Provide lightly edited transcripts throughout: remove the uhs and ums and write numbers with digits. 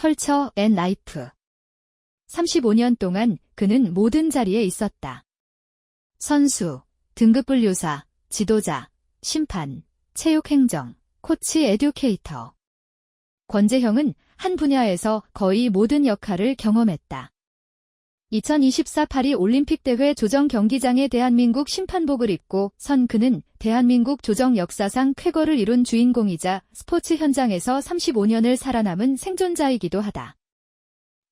컬처 앤 라이프. 35년 동안 그는 모든 자리에 있었다. 선수, 등급분류사, 지도자, 심판, 체육행정, 코치 에듀케이터. 권재형은 한 분야에서 거의 모든 역할을 경험했다. 2024 파리 올림픽 대회 조정 경기장에 대한민국 심판복을 입고 선 그는 대한민국 조정 역사상 쾌거를 이룬 주인공이자 스포츠 현장에서 35년을 살아남은 생존자이기도 하다.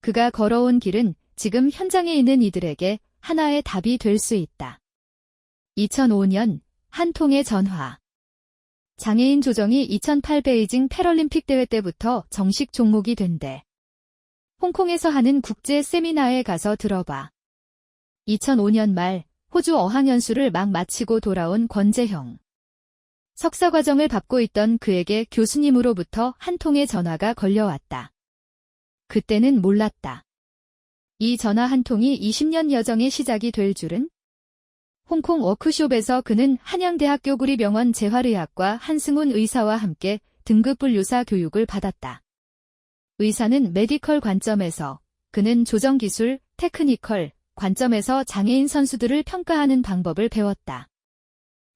그가 걸어온 길은 지금 현장에 있는 이들에게 하나의 답이 될 수 있다. 2005년 한 통의 전화. 장애인 조정이 2008 베이징 패럴림픽 대회 때부터 정식 종목이 된대. 홍콩에서 하는 국제 세미나에 가서 들어봐. 2005년 말 호주 어학연수를 막 마치고 돌아온 권재형. 석사과정을 밟고 있던 그에게 교수님으로부터 한 통의 전화가 걸려왔다. 그때는 몰랐다. 이 전화 한 통이 20년 여정의 시작이 될 줄은? 홍콩 워크숍에서 그는 한양대학교 구리병원 재활의학과 한승훈 의사와 함께 등급분류사 교육을 받았다. 의사는 메디컬 관점에서, 그는 조정기술, 테크니컬 관점에서 장애인 선수들을 평가하는 방법을 배웠다.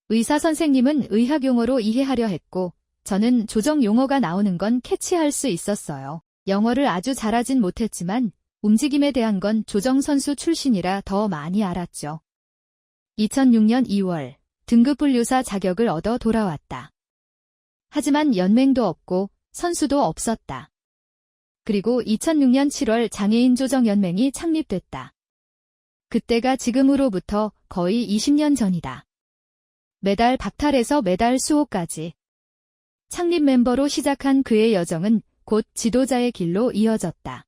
의사 선생님은 의학 용어로 이해하려 했고, 저는 조정 용어가 나오는 건 캐치할 수 있었어요. 영어를 아주 잘하진 못했지만 움직임에 대한 건 조정 선수 출신이라 더 많이 알았죠. 2006년 2월 등급분류사 자격을 얻어 돌아왔다. 하지만 연맹도 없고 선수도 없었다. 그리고 2006년 7월 장애인조정연맹이 창립됐다. 그때가 지금으로부터 거의 20년 전이다. 메달 박탈에서 메달 수호까지. 창립 멤버로 시작한 그의 여정은 곧 지도자의 길로 이어졌다.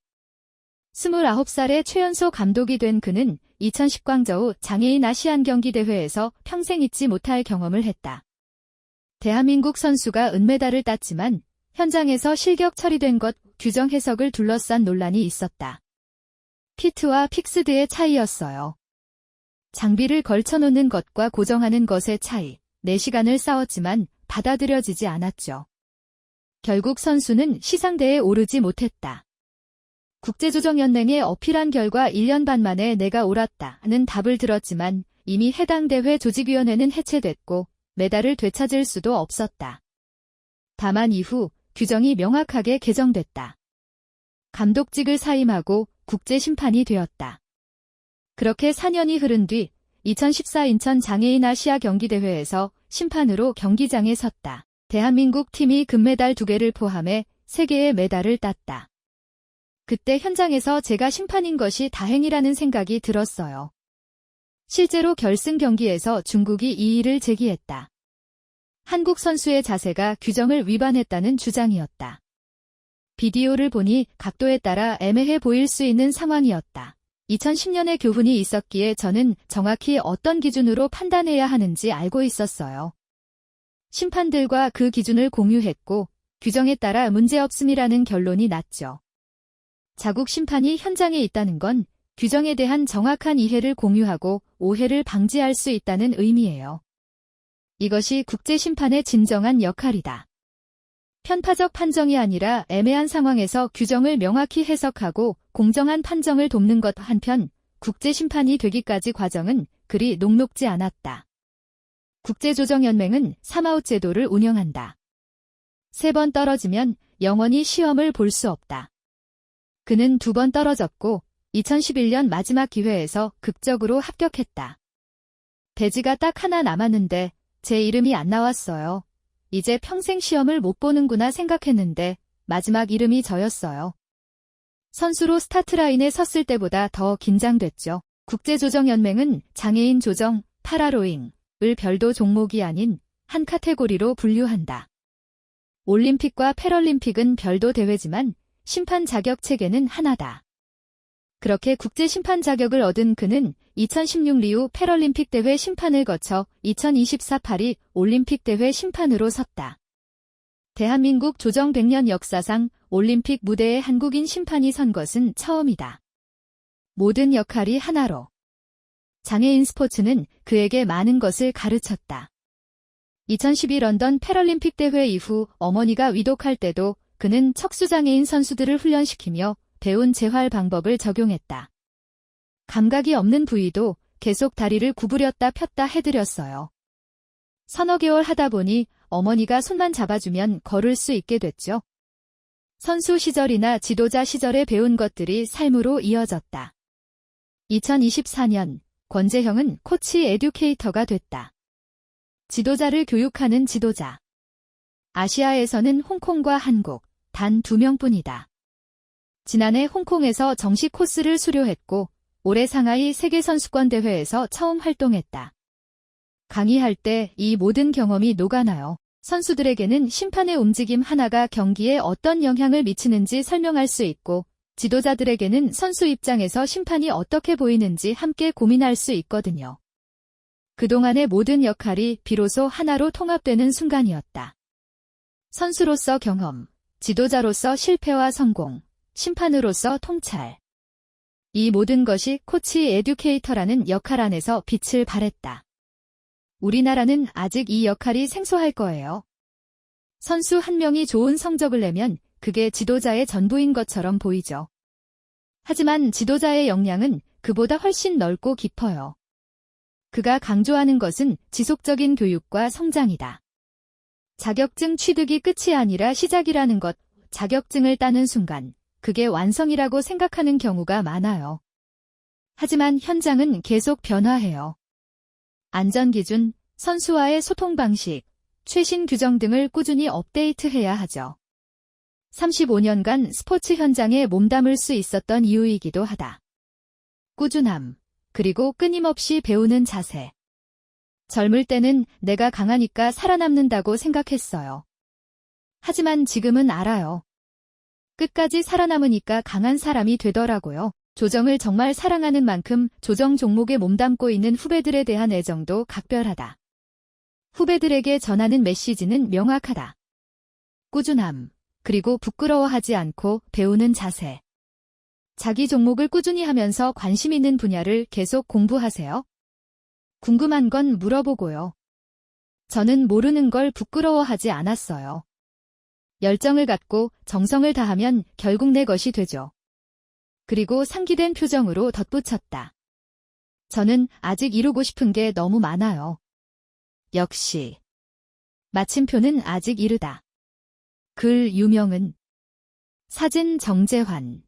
29살에 최연소 감독이 된 그는 2010 광저우 장애인 아시안 경기대회에서 평생 잊지 못할 경험을 했다. 대한민국 선수가 은메달을 땄지만 현장에서 실격 처리된 것, 규정 해석을 둘러싼 논란이 있었다. 피트와 픽스드의 차이였어요. 장비를 걸쳐놓는 것과 고정하는 것의 차이, 4시간을 싸웠지만 받아들여지지 않았죠. 결국 선수는 시상대에 오르지 못했다. 국제조정연맹에 어필한 결과 1년 반 만에 내가 옳았다는 답을 들었지만 이미 해당 대회 조직위원회는 해체됐고 메달을 되찾을 수도 없었다. 다만 이후 규정이 명확하게 개정됐다. 감독직을 사임하고 국제심판이 되었다. 그렇게 4년이 흐른 뒤 2014 인천 장애인 아시아 경기대회에서 심판으로 경기장에 섰다. 대한민국 팀이 금메달 2개를 포함해 3개의 메달을 땄다. 그때 현장에서 제가 심판인 것이 다행이라는 생각이 들었어요. 실제로 결승 경기에서 중국이 이의를 제기했다. 한국 선수의 자세가 규정을 위반했다는 주장이었다. 비디오를 보니 각도에 따라 애매해 보일 수 있는 상황이었다. 2010년에 교훈이 있었기에 저는 정확히 어떤 기준으로 판단해야 하는지 알고 있었어요. 심판들과 그 기준을 공유했고 규정에 따라 문제없음이라는 결론이 났죠. 자국 심판이 현장에 있다는 건 규정에 대한 정확한 이해를 공유하고 오해를 방지할 수 있다는 의미예요. 이것이 국제심판의 진정한 역할이다. 편파적 판정이 아니라 애매한 상황에서 규정을 명확히 해석하고 공정한 판정을 돕는 것 한편 국제심판이 되기까지 과정은 그리 녹록지 않았다. 국제조정연맹은 3아웃 제도를 운영한다. 3번 떨어지면 영원히 시험을 볼 수 없다. 그는 2번 떨어졌고 2011년 마지막 기회에서 극적으로 합격했다. 배지가 딱 하나 남았는데 제 이름이 안 나왔어요. 이제 평생 시험을 못 보는구나 생각했는데 마지막 이름이 저였어요. 선수로 스타트라인에 섰을 때보다 더 긴장됐죠. 국제조정연맹은 장애인 조정, 파라로잉을 별도 종목이 아닌 한 카테고리로 분류한다. 올림픽과 패럴림픽은 별도 대회지만 심판 자격 체계는 하나다. 그렇게 국제심판 자격을 얻은 그는 2016 리우 패럴림픽 대회 심판을 거쳐 2024 파리 올림픽 대회 심판으로 섰다. 대한민국 조정 100년 역사상 올림픽 무대에 한국인 심판이 선 것은 처음이다. 모든 역할이 하나로. 장애인 스포츠는 그에게 많은 것을 가르쳤다. 2012 런던 패럴림픽 대회 이후 어머니가 위독할 때도 그는 척수장애인 선수들을 훈련시키며 배운 재활 방법을 적용했다. 감각이 없는 부위도 계속 다리를 구부렸다 폈다 해드렸어요. 서너 개월 하다 보니 어머니가 손만 잡아주면 걸을 수 있게 됐죠. 선수 시절이나 지도자 시절에 배운 것들이 삶으로 이어졌다. 2024년 권재형은 코치 에듀케이터가 됐다. 지도자를 교육하는 지도자. 아시아에서는 홍콩과 한국 단 2명뿐이다. 지난해 홍콩에서 정식 코스를 수료했고 올해 상하이 세계선수권대회에서 처음 활동했다. 강의할 때 이 모든 경험이 녹아나요. 선수들에게는 심판의 움직임 하나가 경기에 어떤 영향을 미치는지 설명할 수 있고 지도자들에게는 선수 입장에서 심판이 어떻게 보이는지 함께 고민할 수 있거든요. 그동안의 모든 역할이 비로소 하나로 통합되는 순간이었다. 선수로서 경험, 지도자로서 실패와 성공, 심판으로서 통찰. 이 모든 것이 코치 에듀케이터라는 역할 안에서 빛을 발했다. 우리나라는 아직 이 역할이 생소할 거예요. 선수 한 명이 좋은 성적을 내면 그게 지도자의 전부인 것처럼 보이죠. 하지만 지도자의 역량은 그보다 훨씬 넓고 깊어요. 그가 강조하는 것은 지속적인 교육과 성장이다. 자격증 취득이 끝이 아니라 시작이라는 것, 자격증을 따는 순간 그게 완성이라고 생각하는 경우가 많아요. 하지만 현장은 계속 변화해요. 안전기준, 선수와의 소통 방식, 최신 규정 등을 꾸준히 업데이트해야 하죠. 35년간 스포츠 현장에 몸담을 수 있었던 이유이기도 하다. 꾸준함, 그리고 끊임없이 배우는 자세. 젊을 때는 내가 강하니까 살아남는다고 생각했어요. 하지만 지금은 알아요. 끝까지 살아남으니까 강한 사람이 되더라고요. 조정을 정말 사랑하는 만큼 조정 종목에 몸담고 있는 후배들에 대한 애정도 각별하다. 후배들에게 전하는 메시지는 명확하다. 꾸준함, 그리고 부끄러워하지 않고 배우는 자세. 자기 종목을 꾸준히 하면서 관심 있는 분야를 계속 공부하세요. 궁금한 건 물어보고요. 저는 모르는 걸 부끄러워하지 않았어요. 열정을 갖고 정성을 다하면 결국 내 것이 되죠. 그리고 상기된 표정으로 덧붙였다. 저는 아직 이루고 싶은 게 너무 많아요. 역시. 마침표는 아직 이르다. 글 유명은 사진 정재환